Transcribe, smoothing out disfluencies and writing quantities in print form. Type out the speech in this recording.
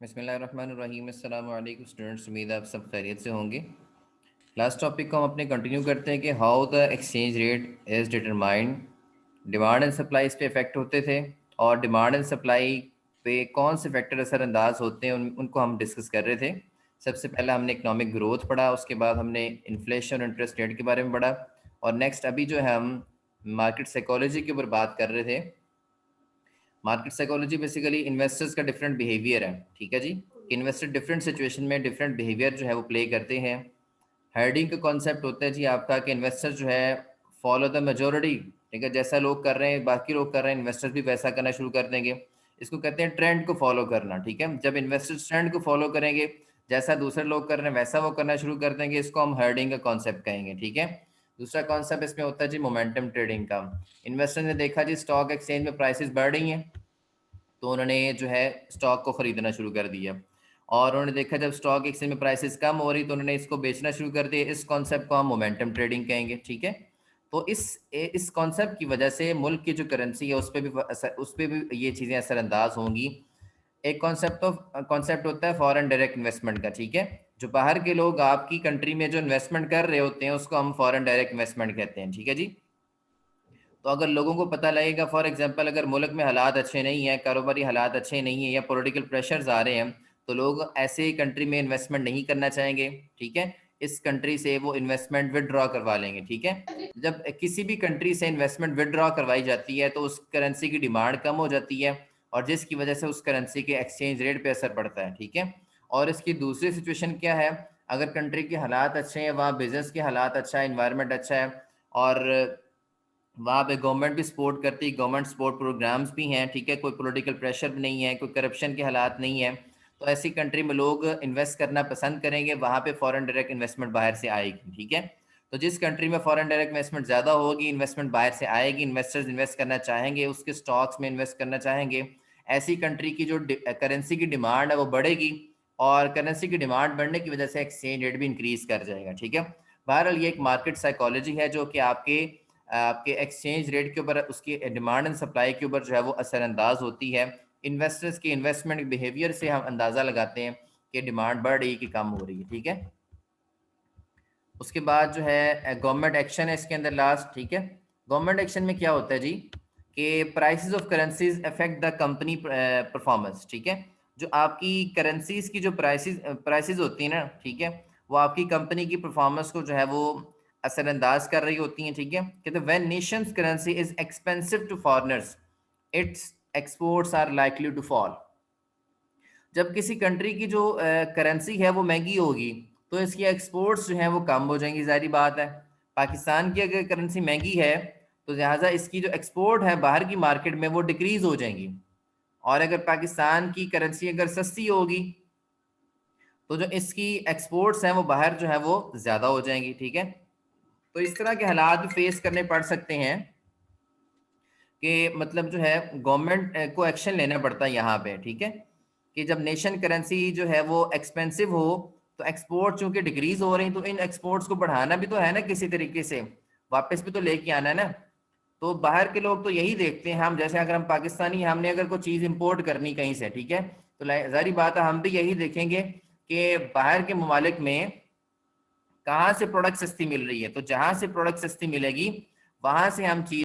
बिस्मिल्लाहिर्रहमानिर्रहीम। अस्सलामु अलैकुम स्टूडेंट्स, उम्मीद है आप सब खैरियत से होंगे। लास्ट टॉपिक को हम अपने कंटिन्यू करते हैं कि how the exchange rate is determined. Demand and supply इस पे इफेक्ट होते थे और डिमांड एंड सप्लाई पे कौन से फैक्टर असरअंदाज होते हैं उनको हम डिस्कस कर रहे थे। सबसे पहले हमने इकोनॉमिक ग्रोथ पढ़ा, उसके बाद हमने इन्फ्लेशन और इंटरेस्ट रेट के बारे में पढ़ा, और नेक्स्ट अभी जो है हम मार्केट साइकोलॉजी के ऊपर बात कर रहे थे। मार्केट साइकोलॉजी बेसिकली इन्वेस्टर्स का डिफरेंट बिहेवियर है, ठीक है जी। इन्वेस्टर डिफरेंट सिचुएशन में डिफरेंट बिहेवियर जो है वो प्ले करते हैं। हेडिंग का कॉन्सेप्ट होता है जी आपका कि इन्वेस्टर जो है फॉलो द मेजोरिटी, ठीक है। जैसा लोग कर रहे हैं बाकी लोग कर रहे हैं, इन्वेस्टर्स भी वैसा करना शुरू कर देंगे। इसको कहते हैं ट्रेंड को फॉलो करना, ठीक है। जब इन्वेस्टर्स ट्रेंड को फॉलो करेंगे, जैसा दूसरे लोग कर रहे हैं वैसा वो करना शुरू कर देंगे, इसको हम हेडिंग का कॉन्सेप्ट कहेंगे, ठीक है। दूसरा कॉन्सेप्ट इसमें होता है जी मोमेंटम ट्रेडिंग का। इन्वेस्टर ने देखा जी स्टॉक एक्सचेंज में प्राइसेस बढ़ रही हैं, तो उन्होंने जो है स्टॉक को खरीदना शुरू कर दिया, और उन्होंने देखा जब स्टॉक एक्सचेंज में प्राइसेस कम हो रही तो उन्होंने इसको बेचना शुरू कर दिया। इस कॉन्सेप्ट को हम मोमेंटम ट्रेडिंग कहेंगे, ठीक है। तो इस कॉन्सेप्ट की वजह से मुल्क की जो करेंसी है उस पर भी ये चीज़ें असरअंदाज होंगी। एक कॉन्सेप्ट होता है फॉरेन डायरेक्ट इन्वेस्टमेंट का, ठीक है। जो बाहर के लोग आपकी कंट्री में जो इन्वेस्टमेंट कर रहे होते हैं उसको हम फॉरेन डायरेक्ट इन्वेस्टमेंट कहते हैं, ठीक है जी। तो अगर लोगों को पता लगेगा, फॉर एग्जांपल अगर मुल्क में हालात अच्छे नहीं हैं, कारोबारी हालात अच्छे नहीं हैं या पॉलिटिकल प्रेशर्स आ रहे हैं, तो लोग ऐसे कंट्री में इन्वेस्टमेंट नहीं करना चाहेंगे, ठीक है। इस कंट्री से वो इन्वेस्टमेंट विदड्रॉ करवा लेंगे, ठीक है। जब किसी भी कंट्री से इन्वेस्टमेंट विदड्रॉ करवाई जाती है तो उस करेंसी की डिमांड कम हो जाती है, और जिसकी वजह से उस करेंसी के एक्सचेंज रेट पे असर पड़ता है, ठीक है। और इसकी दूसरी सिचुएशन क्या है, अगर कंट्री के हालात अच्छे हैं, वहाँ बिजनेस के हालात अच्छा है, इन्वायरमेंट अच्छा है, और वहाँ पे गवर्नमेंट भी सपोर्ट करती है, गवर्नमेंट सपोर्ट प्रोग्राम्स भी हैं, ठीक है। कोई पॉलिटिकल प्रेशर भी नहीं है, कोई करप्शन के हालात नहीं है, तो ऐसी कंट्री में लोग इन्वेस्ट करना पसंद करेंगे, वहाँ पे फॉरेन डायरेक्ट इन्वेस्टमेंट बाहर से आएगी, ठीक है। तो जिस कंट्री में फॉरेन डायरेक्ट इन्वेस्टमेंट ज़्यादा होगी, इन्वेस्टमेंट बाहर से आएगी, इन्वेस्टर्स इन्वेस्ट करना चाहेंगे, उसके स्टॉक्स में इन्वेस्ट करना चाहेंगे, ऐसी कंट्री की जो करेंसी की डिमांड है वो बढ़ेगी, और करेंसी की डिमांड बढ़ने की वजह से एक्सचेंज रेट भी इंक्रीज कर जाएगा, ठीक है। बहरहाल ये एक मार्केट साइकोलॉजी है जो कि आपके आपके एक्सचेंज रेट के ऊपर, उसकी डिमांड एंड सप्लाई के ऊपर जो है वो असरअंदाज होती है। इन्वेस्टर्स के इन्वेस्टमेंट बिहेवियर से हम अंदाज़ा लगाते हैं कि डिमांड बढ़ रही है कि कम हो रही है, ठीक है। उसके बाद जो है गवर्नमेंट एक्शन है इसके अंदर लास्ट, ठीक है। गवर्नमेंट एक्शन में क्या होता है जी कि prices of currencies affect the company performance, ठीक है। जो आपकी करेंसीज की जो प्राइसेस होती है ना, ठीक है, वो आपकी कंपनी की परफॉर्मेंस को जो है वो असरअंदाज कर रही होती हैं, ठीक है। कहते हैं when nation's currency is expensive to foreigners its exports are likely to fall. जब किसी कंट्री की जो करेंसी है वो महंगी होगी तो इसकी एक्सपोर्ट्स जो हैं वो कम हो जाएंगी, जारी बात है। पाकिस्तान की अगर करेंसी महंगी है तो लिहाजा इसकी जो एक्सपोर्ट है बाहर की मार्केट में वो डिक्रीज हो जाएंगी, और अगर पाकिस्तान की करेंसी अगर सस्ती होगी तो जो इसकी एक्सपोर्ट्स हैं वो बाहर जो है वो ज़्यादा हो जाएंगी, ठीक है। तो इस तरह के हालात भी फेस करने पड़ सकते हैं कि मतलब जो है गवर्नमेंट को एक्शन लेना पड़ता है यहाँ पे, ठीक है। कि जब नेशन करेंसी जो है वो एक्सपेंसिव हो तो एक्सपोर्ट चूंकि डिक्रीज हो रही, तो इन एक्सपोर्ट्स को बढ़ाना भी तो है ना, किसी तरीके से वापस भी तो लेके आना है ना। तो बाहर के लोग तो यही देखते हैं, हम जैसे अगर हम पाकिस्तानी हमने अगर कोई चीज़ इंपोर्ट करनी कहीं से, ठीक है, तो जाहिर बात है हम भी यही देखेंगे कि बाहर के ममालिक में कहाँ से प्रोडक्ट सस्ती मिल रही है, तो जहां से प्रोडक्ट सस्ती मिलेगी वहां से हम चीज